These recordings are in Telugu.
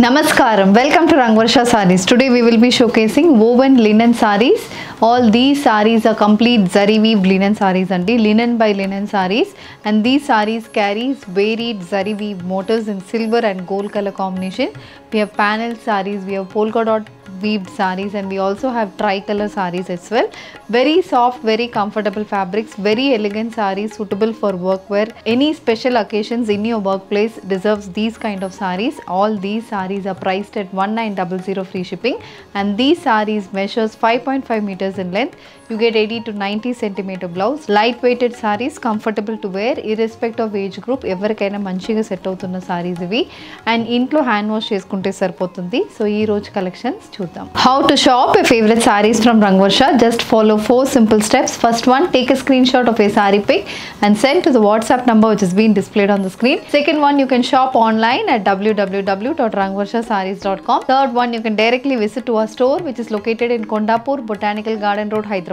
Namaskaram, welcome to Rangvarsha Sarees. Today we will be showcasing woven linen sarees. All these sarees are complete zari weaved linen sarees and linen by linen sarees, and these sarees carries varied zari weave motifs in silver and gold color combination. We have panel sarees, we have polka dot weaved sarees, and we also have tricolor sarees as well. Very soft, very comfortable fabrics, very elegant sarees suitable for workwear. Any special occasions in your workplace deserves these kind of sarees. All these sarees are priced at 1900 free shipping, and these sarees measures 5.5 meters in length. You get 80 to 90 centimeter blouse. Light weighted sarees, comfortable to wear irrespective of age group. ఎవరికైనా మంచిగా సెట్ అవుతున్న sarees ఇవి, and ఇంట్లో హ్యాండ్ వాష్ చేసుకుంటే సరిపోతుంది. సో ఈ రోజు కలెక్షన్స్ చూద్దాం. How to shop your favorite sarees from Rangvarsha? Just follow 4 simple steps. First one, take a screenshot of a saree pic and send to the WhatsApp number which is being displayed on the screen. Second one, you can shop online at www.rangvarshasarees.com. Third one, you can directly visit to our store which is located in Kondapur, Botanical Garden Road, Hyderabad.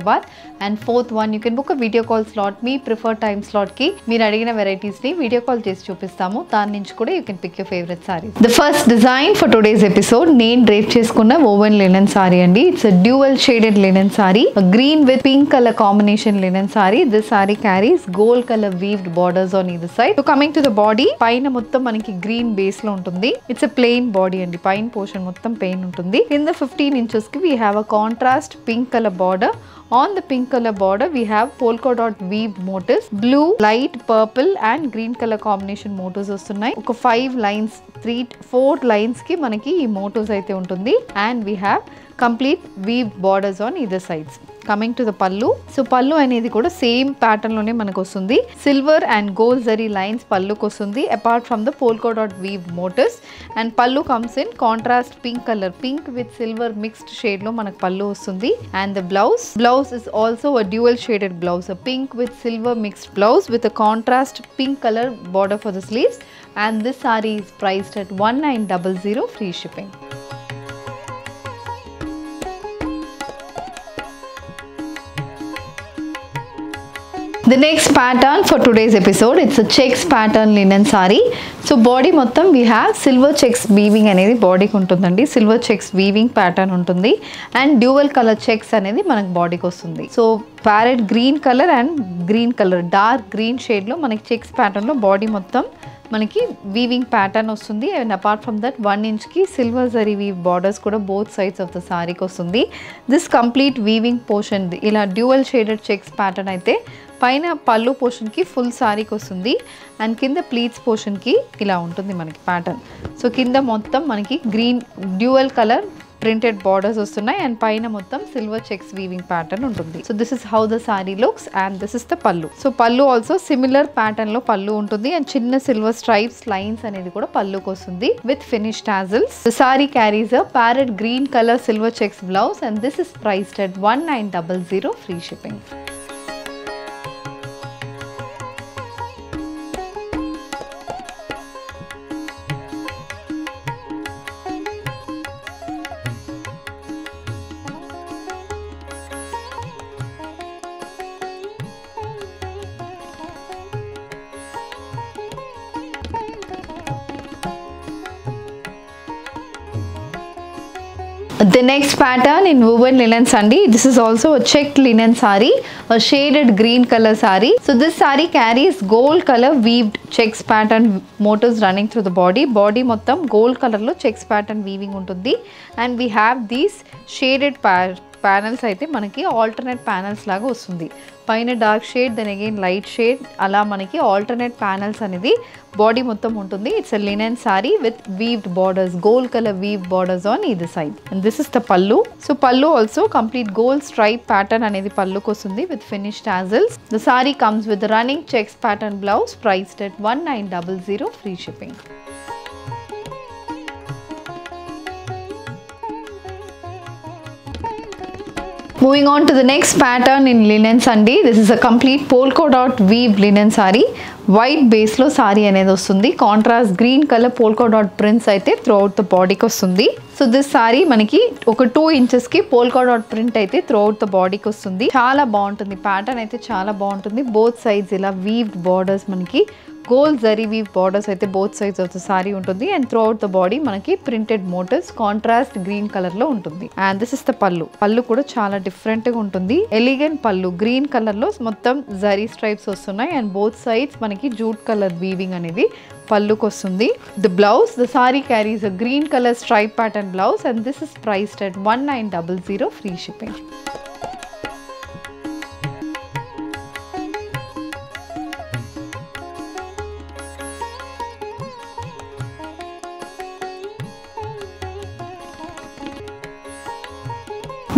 And fourth one, you can book a video call slot. Me preferred time slot ki meer adigina varieties ni video call chesi chupistamu. Dani nunchi kuda you can pick your favorite sarees. The first design for today's episode, nenu drape cheskunna woven linen saree andi. It's a dual shaded linen saree, a green with pink color combination linen saree. This saree carries gold color weaved borders on either side. So coming to the body, paina mottam manaki green base lo untundi. It's a plain body andi. Pine portion mottam plain untundi. In the 15 inches ki we have a contrast pink color border. On the pink color border, we have polka dot weave motifs, blue, light, purple and green color combination motifs వస్తున్నాయి. ఒక 5 lines, 4 lines కి మనకి ఈ motifs అయితే ఉంటుంది. And we have complete weave borders on either sides. Coming to the pallu. So pallu అనేది కూడా సేమ్ ప్యాటర్న్ లోనే మనకు వస్తుంది. Silver and gold zari lines పల్లుకి వస్తుంది, apart from the polka dot weave motifs. And pallu comes in contrast pink color, pink with silver mixed shade లో మనకు పల్లు వస్తుంది. And the blouse is also a dual shaded blouse, a pink with silver mixed blouse with a contrast pink color border for the sleeves. And this saree is priced at 1900 free shipping. The next pattern for today's episode, it's a checks pattern linen saree. So body మొత్తం we have silver checks weaving అనేది బాడీకి ఉంటుందండి. సిల్వర్ చెక్స్ వీవింగ్ ప్యాటర్న్ ఉంటుంది అండ్ డ్యూవల్ కలర్ చెక్స్ అనేది మనకు బాడీకి వస్తుంది. So parrot green colour and green colour dark green షేడ్లో మనకి చెక్స్ ప్యాటర్న్లో బాడీ మొత్తం మనకి వీవింగ్ ప్యాటర్న్ వస్తుంది. And apart from that 1 inch కి సిల్వర్ జరీ వీవ్ బార్డర్స్ కూడా బోత్ సైడ్స్ ఆఫ్ ద సారీకి వస్తుంది. దిస్ కంప్లీట్ వీవింగ్ పోర్షన్ ఇలా డ్యూవల్ షేడెడ్ చెక్స్ ప్యాటర్న్ అయితే పైన పళ్ళు పోర్షన్కి ఫుల్ సారీకి వస్తుంది అండ్ కింద ప్లీట్స్ పోర్షన్కి ఇలా ఉంటుంది మనకి ప్యాటర్న్. సో కింద మొత్తం మనకి green dual colour printed borders వస్తున్నాయి అండ్ పైన మొత్తం సిల్వర్ చెక్స్ వీవింగ్ ప్యాటర్న్ ఉంటుంది. So this is how the saree looks and this is the pallu. So pallu also similar pattern లో పల్లు ఉంటుంది అండ్ చిన్న సిల్వర్ స్ట్రైప్స్ లైన్స్ అనేది కూడా పల్లుకి వస్తుంది with finish tassels. The saree carries a parrot green colour silver checks blouse and this is priced at 1900 free shipping. The next pattern in woven linen sandi. This is also a checked linen saree, a shaded green color saree. So this saree carries gold color weaved checks pattern motifs running through the body. Body mottam gold color lo checks pattern weaving untundi and we have these shaded panels అయితే మనకి ఆల్టర్నేట్ ప్యానల్స్ లాగా వస్తుంది. పైన dark shade then again light shade అలా మనకి ఆల్టర్నేట్ ప్యానల్స్ అనేది బాడీ మొత్తం ఉంటుంది. It's a linen sari with weaved borders, gold colour weave borders on either side. And this is the pallu. So pallu also complete gold stripe pattern అనేది పల్లుకి వస్తుంది with finish tassels. The sari comes with running checks pattern blouse priced at 1900 free shipping. Moving on to the next pattern in linen sandi. This is a complete polka dot weave linen saree. White base lo saree అనేది వస్తుంది. Contrast green colour polka dot prints అయితే త్రూఅవుట్ ద బాడీకి వస్తుంది. సో దిస్ సారీ మనకి ఒక 2 inches కి polka dot print అయితే త్రూఅవుట్ ద బాడీకి వస్తుంది. చాలా బాగుంటుంది, ప్యాటర్న్ అయితే చాలా బాగుంటుంది. బోత్ సైడ్స్ ఇలా వీవ్డ్ బార్డర్స్ మనకి గోల్డ్ జరీ వీవ్ బార్డర్స్ అయితే both sides of the saree and అండ్ త్రూ అవుట్ ద బాడీ మనకి printed motifs contrast green colour లో ఉంటుంది. అండ్ దిస్ ఇస్ ద పళ్ళు. పళ్ళు కూడా చాలా డిఫరెంట్ గా ఉంటుంది. ఎలిగెంట్ పళ్ళు గ్రీన్ కలర్ లో మొత్తం జరీ స్ట్రైప్స్ వస్తున్నాయి అండ్ బోత్ సైడ్స్ మనకి జూట్ కలర్ వీవింగ్ అనేది పళ్ళుకి వస్తుంది. The blouse, the saree carries a green colour stripe pattern blouse and this is priced at 1900 free shipping.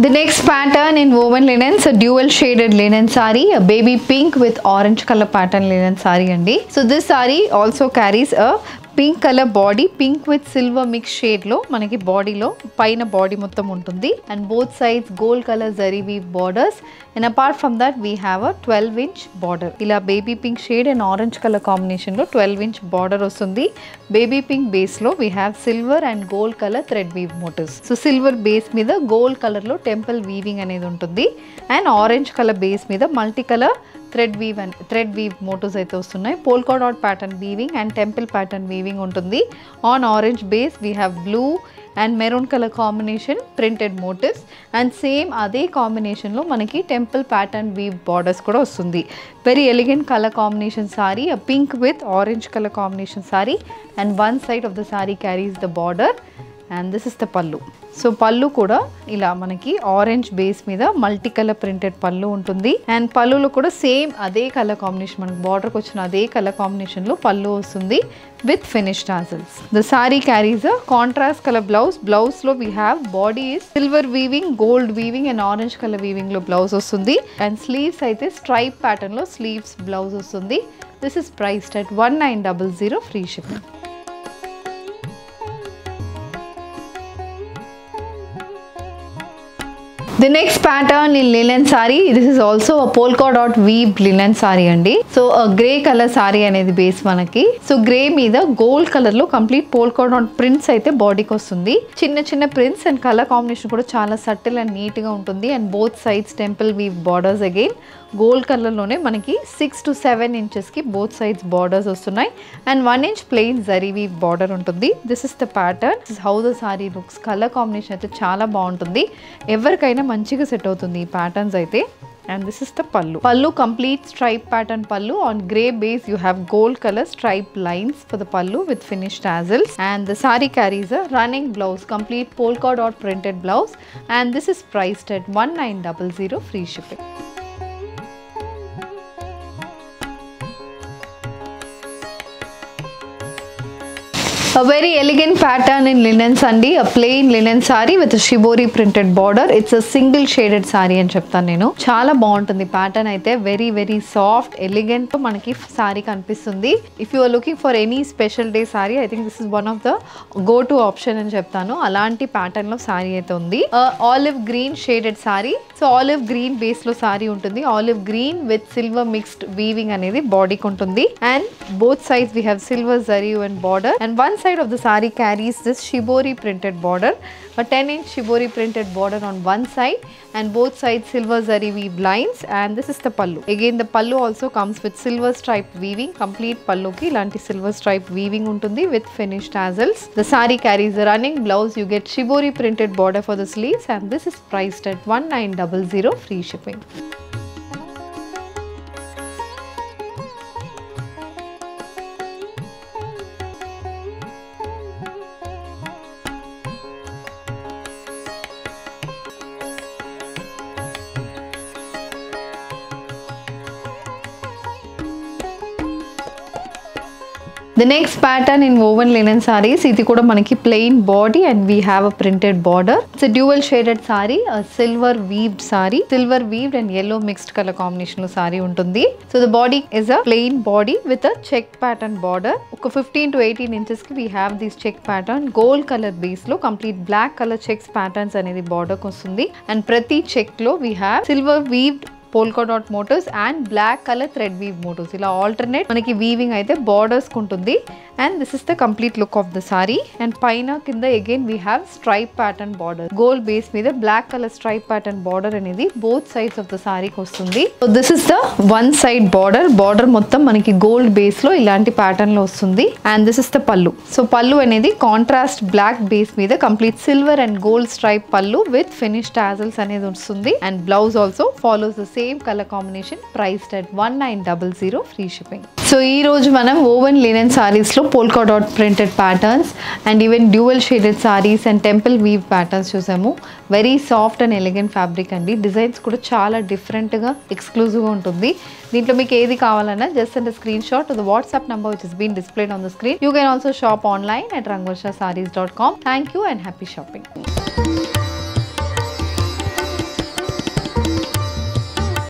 The next pattern in woven linens, a dual shaded linen saree, a baby pink with orange color pattern linen saree andi. So this saree also carries a pink colour body, pink with silver mix shade లో మనకి బాడీలో పైన బాడీ మొత్తం ఉంటుంది and both sides gold colour zari weave borders and apart from that we have a 12-inch border. ఇలా baby pink shade and orange colour combination లో 12-inch బార్డర్ వస్తుంది. బేబీ పింక్ బేస్ లో we have silver and gold colour thread weave motifs. So silver base మీద గోల్డ్ కలర్ లో టెంపుల్ వీవింగ్ అనేది ఉంటుంది అండ్ ఆరెంజ్ కలర్ బేస్ మీద multi colour thread weave motifs అయితే వస్తున్నాయి. Polka dot pattern weaving and temple pattern weaving ఉంటుంది. On orange base we have blue and maroon colour combination printed motifs and same అదే కాంబినేషన్లో మనకి టెంపుల్ ప్యాటర్న్ వీవ్ బార్డర్స్ కూడా వస్తుంది. Very elegant colour combination saree, a pink with orange colour combination saree and one side of the saree carries the border and this is the పళ్ళు. సో పళ్ళు కూడా ఇలా మనకి ఆరెంజ్ బేస్ మీద మల్టీ కలర్ ప్రింటెడ్ పళ్ళు ఉంటుంది అండ్ పళ్ళులో కూడా సేమ్ అదే కలర్ కాంబినేషన్, మనకి బార్డర్కి వచ్చిన అదే కలర్ కాంబినేషన్లో పళ్ళు వస్తుంది with finish tassels. The saree carries a contrast colour blouse. బ్లౌజ్లో we have body is silver weaving, gold weaving and orange colour వీవింగ్లో బ్లౌజ్ వస్తుంది అండ్ స్లీవ్స్ అయితే స్ట్రైప్ ప్యాటర్న్లో స్లీవ్స్ బ్లౌజ్ వస్తుంది. This is priced at 1900 free shipping. The next pattern in linen saree, this is also a polka dot weaved linen saree andi. So a grey color saree అనేది బేస్ మనకి. సో గ్రే మీద గోల్డ్ కలర్ లో కంప్లీట్ పోల్కా డాట్ ప్రింట్స్ అయితే బాడీకి వస్తుంది. చిన్న చిన్న ప్రింట్స్ అండ్ కలర్ కాంబినేషన్ కూడా చాలా సటిల్ అండ్ నీట్ గా ఉంటుంది and both sides temple weave borders again gold colour లోనే మనకి 6 to 7 inches కి బోత్ సైడ్స్ బార్డర్స్ వస్తున్నాయి and 1 inch plain zari weave border ఉంటుంది. This is the pattern, this is how the saree looks. Colour combination అయితే చాలా బాగుంటుంది, ఎవరికైనా మంచిగా సెట్ అవుతుంది ఈ ప్యాటర్న్స్ అయితే. And this is the pallu. Pallu complete stripe pattern pallu. On grey base you have gold color stripe lines for the pallu with finished tassels. And the saree carries a running blouse, complete polka dot printed blouse. And this is priced at 1900 free shipping. A very elegant pattern in linen andi, a plain linen saree with a shibori printed border. It's a single shaded saree అని చెప్తాను నేను. చాలా బాగుంటుంది ప్యాటర్న్ అయితే, వెరీ వెరీ సాఫ్ట్ ఎలిగెంట్ మనకి సారీ కనిపిస్తుంది. If you are looking for any special day sari, I think this is one of the go to option అని చెప్తాను. అలాంటి ప్యాటర్న్ లో సారీ అయితే ఉంది. Olive green shaded sari. So olive green base లో సారీ ఉంటుంది. Olive green with silver mixed weaving అనేది బాడీకి ఉంటుంది. And both sides we have silver zari and border. And one side of the saree carries this shibori printed border, a 10-inch shibori printed border on one side and both sides silver zari weave lines. And this is the pallu. Again the pallu also comes with silver stripe weaving. Complete pallu ki ilanti silver stripe weaving untundi with finished tassels. The saree carries a running blouse. You get shibori printed border for the sleeves and this is priced at 1900 free shipping. The next pattern in woven linen sarees, ఇది కూడా మనకి plain body and we have a printed border. It's a dual shaded saree, a silver weaved saree, silver weaved and yellow mixed color combination లో saree ఉంటుంది. So the body is a plain body with a check pattern border. ఒక 15 to 18 inches కి we have this check pattern. Gold color base లో complete black color checks patterns అనేది border కి వస్తుంది. And ప్రతి check లో we have silver weaved polka dot motifs and black colour thread weave motifs. ఇలా ఆల్టర్నేట్ మనకి వీవింగ్ అయితే బార్డర్స్ ఉంటుంది. And this is the complete look of the saree. And పైన కింద again we have stripe pattern border, gold base మీద black colour stripe pattern border అనేది బోత్ సైడ్స్ ఆఫ్ ద సారీకి వస్తుంది. So this is the one side border. Border మొత్తం మనకి గోల్డ్ బేస్ లో ఇలాంటి ప్యాటర్న్ లో వస్తుంది. And this is the pallu. So pallu అనేది కాంట్రాస్ట్ బ్లాక్ బేస్ మీద complete silver and gold stripe pallu with finish tassels అనేది వస్తుంది. And blouse also follows the same colour combination, priced at 1900, free shipping. So ఈ రోజు మనం ఓవెన్ లినెన్ సారీస్ లో polka dot printed patterns and even dual shaded sarees and temple weave patterns చూసాము. Very soft and elegant fabric అండి. డిజైన్స్ కూడా చాలా డిఫరెంట్గా ఎక్స్క్లూజివ్గా ఉంటుంది. దీంట్లో మీకు ఏది కావాలన్నా just and screen shot to the WhatsApp number which is been displayed on the screen. You can also shop online at rangvarshasarees.com. Thank you and happy shopping.